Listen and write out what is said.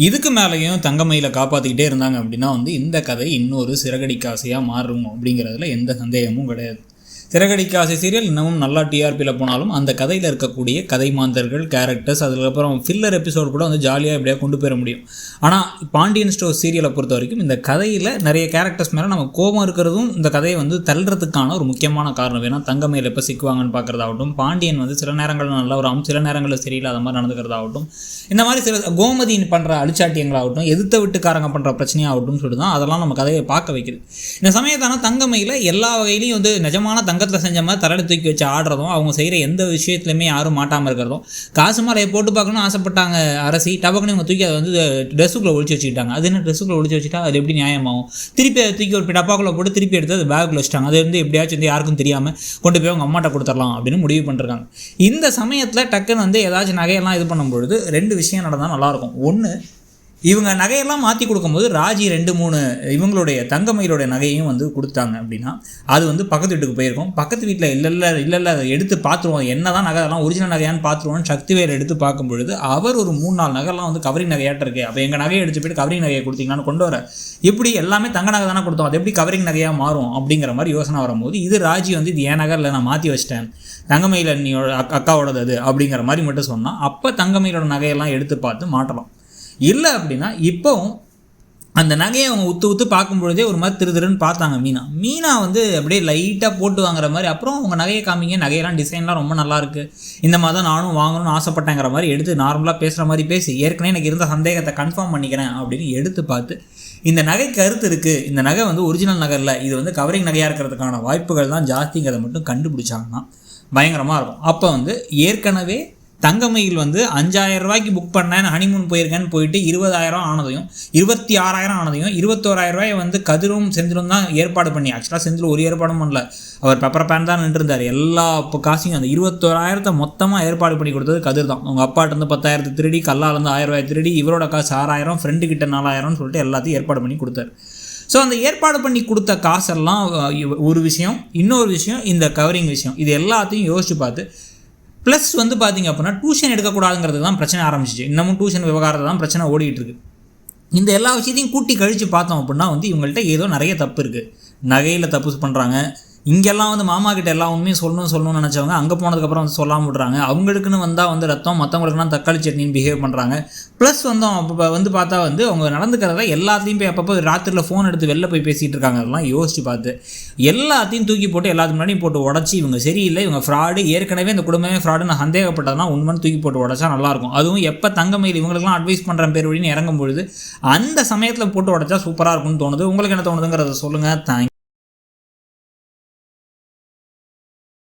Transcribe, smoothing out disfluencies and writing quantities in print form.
இதுக்கு மேலேயும் தங்கமயிலை காப்பாற்றிக்கிட்டே இருந்தாங்க அப்படின்னா இந்த கதை இன்னொரு சிறகடிக்க ஆசையாக மாறும் அப்படிங்கிறதுல எந்த சந்தேகமும் கிடையாது. சிறகடிக்க ஆசை சீரியல் இன்னமும் நல்லா டிஆர்பியில் போனாலும் அந்த கதையில் இருக்கக்கூடிய கதை மாந்தர்கள், கேரக்டர்ஸ், அதுக்கப்புறம் ஃபில்லர் எபிசோடு கூட ஜாலியாக எப்படியா கொண்டு போயிட முடியும். ஆனால் பாண்டியன் ஸ்டோர் சீரியலை பொறுத்த வரைக்கும் இந்த கதையில் நிறைய கேரக்டர்ஸ் மேலே நம்ம கோபம் இருக்கிறதும் இந்த கதையை தள்ளுறதுக்கான ஒரு முக்கியமான காரணம். வேணால் தங்கமயில் எப்போ சிக்குவாங்கன்னு பார்க்குறதாகட்டும், பாண்டியன் சில நேரங்களில் நல்லவராகவும் சில நேரங்களில் சரியில்லாத மாதிரி நடந்துக்கிறதாகட்டும், இந்த மாதிரி சில கோமதியின் பண்ணுற அழிச்சாட்டியங்களாகட்டும், எதிர்த்த வீட்டுக்காரங்க பண்ணுற பிரச்சனையாகட்டும் சொல்லிட்டு தான் அதெல்லாம் நம்ம கதையை பார்க்க வைக்குது. இந்த சமயத்தான தங்கமயில் எல்லா வகையிலையும் நிஜமான தங்கத்தில் செஞ்ச மாதிரி தரடி தூக்கி வச்சு ஆடுறதும், அவங்க செய்கிற எந்த விஷயத்துலையுமே யாரும் மாட்டாமல் இருக்கிறதும், காசு மாலையை போட்டு பார்க்கணும்னு ஆசைப்பட்டாங்க அரசி, டபக்குன்னு இவங்க தூக்கி அதை ட்ரெஸ்ஸுக்குள்ளே ஒழிச்சு வச்சுக்கிட்டாங்க. அது என்ன ட்ரெஸ்ஸுக்குள்ளே ஒழிச்சு வச்சுட்டா அது எப்படி நியாயமாகும்? திருப்பி அதை தூக்கி ஒரு டப்பாக்குள்ளே போட்டு திருப்பி எடுத்து அது பேக்குள்ளே வச்சுட்டாங்க. அது எப்படியாச்சும் யாருக்கும் தெரியாமல் கொண்டு போய் அவங்க அம்மாட்ட கொடுத்துடலாம் அப்படின்னு முடிவு பண்ணிருக்காங்க. இந்த சமயத்தில் டக்குன்னு ஏதாச்சும் நகையெல்லாம் இது பண்ணும்பொழுது ரெண்டு விஷயம் நடந்தால் நல்லாயிருக்கும். ஒன்று, இவங்க நகையெல்லாம் மாற்றி கொடுக்கும்போது ராஜி 2-3 இவங்களுடைய தங்கமயிலுடைய நகையும் கொடுத்தாங்க அப்படின்னா அது பக்கத்து வீட்டுக்கு போயிருக்கும். பக்கத்து வீட்டில் இல்லை அதை எடுத்து பார்த்துருவோம், என்ன தான் நகை அதெல்லாம் ஒரிஜினல் நகையான்னு பார்த்துருவோன்னு சக்திவேல் எடுத்து பார்க்கும்பொழுது அவர் ஒரு 3-4 நகைலாம் கவரிங் நகையாட்ட இருக்கு. அப்போ எங்கள் நகையை எடுத்து போய்ட்டு கவரிங் நகையை கொடுத்தீங்கன்னு கொண்டு வர, எப்படி எல்லாமே தங்க நகை தானே கொடுத்தோம், அது எப்படி கவரிங் நகையாக மாறும் அப்படிங்கிற மாதிரி யோசனை வரும்போது இது ராஜி இது என் நகை இல்லை, நான் மாற்றி வச்சிட்டேன், தங்கமயில் அண்ணியோட அக்காவோடது அது அப்படிங்கிற மாதிரி மட்டும் சொன்னால் அப்போ தங்கமயிலோட நகையெல்லாம் எடுத்து பார்த்து மாட்டலாம். இல்லை அப்படின்னா இப்போவும் அந்த நகையை அவங்க உத்து பார்க்கும்பொழுதே ஒரு மாதிரி திருன்னு பார்த்தாங்க. மீனா அப்படியே லைட்டாக போட்டு வாங்குற மாதிரி, அப்புறம் அவங்க நகையை காமிங்க, நகையெல்லாம் டிசைன்லாம் ரொம்ப நல்லாயிருக்கு, இந்த மாதிரி தான் நானும் வாங்கணும்னு ஆசைப்பட்டேங்கிற மாதிரி எடுத்து நார்மலாக பேசுகிற மாதிரி பேசி ஏற்கனவே எனக்கு இருந்த சந்தேகத்தை கன்ஃபார்ம் பண்ணிக்கிறேன் அப்படின்னு எடுத்து பார்த்து இந்த நகை கருத்து இருக்குது, இந்த நகை ஒரிஜினல் நகை இல்லை, இது கவரிங் நகையாக இருக்கிறதுக்கான வாய்ப்புகள் தான் ஜாஸ்திங்கிறத மட்டும் கண்டுபிடிச்சாங்கன்னா பயங்கரமாக இருக்கும். அப்போ ஏற்கனவே தங்கமயில் 5,000 ரூபாய்க்கு புக் பண்ணேன், ஹனிமூன் போயிருக்கேன்னு போயிட்டு 20,000 ஆனதையும் 26,000 ஆனதையும் 21,000 ரூபாயை கதிரும் செந்திலும் தான் ஏற்பாடு பண்ணி, ஆக்சுவலாக செந்தில் ஒரு ஏற்பாடும் பண்ணல, அவர் பெப்பர் பேன் தான் நின்றுருந்தார். எல்லா காசையும் அந்த 21,000 மொத்தமாக ஏற்பாடு பண்ணி கொடுத்தது கதிர் தான். அவங்க அப்பாட்டேருந்து 10,000 திருடி, கல்லாலேருந்து 1,000 ரூபாய் திருடி, இவரோட காசு 6,000, ஃப்ரெண்டு கிட்ட 4,000ன்னு சொல்லிட்டு எல்லாத்தையும் ஏற்பாடு பண்ணி கொடுத்தாரு. ஸோ அந்த ஏற்பாடு பண்ணி கொடுத்த காசெல்லாம் ஒரு விஷயம். இன்னொரு விஷயம் இந்த கவரிங் விஷயம். இது எல்லாத்தையும் யோசிச்சு பார்த்து ப்ளஸ் பார்த்திங்க அப்படின்னா டியூஷன் எடுக்கக்கூடாதுங்கிறது தான் பிரச்சனை ஆரம்பிச்சிச்சு. இன்னமும் டியூஷன் விவகாரத்தை தான் பிரச்சனை ஓடிட்டு இருக்கு. இந்த எல்லா விஷயத்தையும் கூட்டி கழித்து பார்த்தோம் அப்படின்னா இவங்கள்ட்ட ஏதோ நிறைய தப்பு இருக்குது. நகையில் தப்பு பண்ணுறாங்க. இங்கெல்லாம் மாமா கிட்ட எல்லா உண்மையும் சொல்லணும்னு நினச்சவங்க அங்கே போனதுக்கப்புறம் சொல்லாமல் விட்றாங்க. அவங்களுக்குன்னு வந்தால் ரத்தம், மற்றவங்களுக்குலாம் தக்காளி சட்னின்னு பிஹேவ் பண்ணுறாங்க. ப்ளஸ் அப்போ பார்த்தா அவங்க நடந்துக்கிறத எல்லாத்தையும் போய் அப்பப்போ ராத்திரியில் ஃபோன் எடுத்து வெளில போய் பேசிகிட்டு இருக்காங்க. அதெல்லாம் யோசிச்சு பார்த்து எல்லாத்தையும் தூக்கி போட்டு எல்லாத்துக்கு முன்னாடியும் போட்டு உடச்சி இவங்க சரியில்லை, இவங்க ஃப்ராடு, ஏற்கனவே இந்த குடும்பமே ஃப்ராடு நான் சந்தேகப்பட்டதுனா உண்மைன்னு தூக்கி போட்டு உடச்சா நல்லாயிருக்கும். அதுவும் எப்போ தங்கமயில் இவங்களுக்குலாம் அட்வைஸ் பண்ணுற பேர் வழின்னு இறங்கும்பொழுது அந்த சமயத்தில் போட்டு உடச்சா சூப்பராக இருக்கும்னு தோணுது. உங்களுக்கு என்ன தோணுதுங்கிறத சொல்லுங்கள். தேங்க்ஸ்.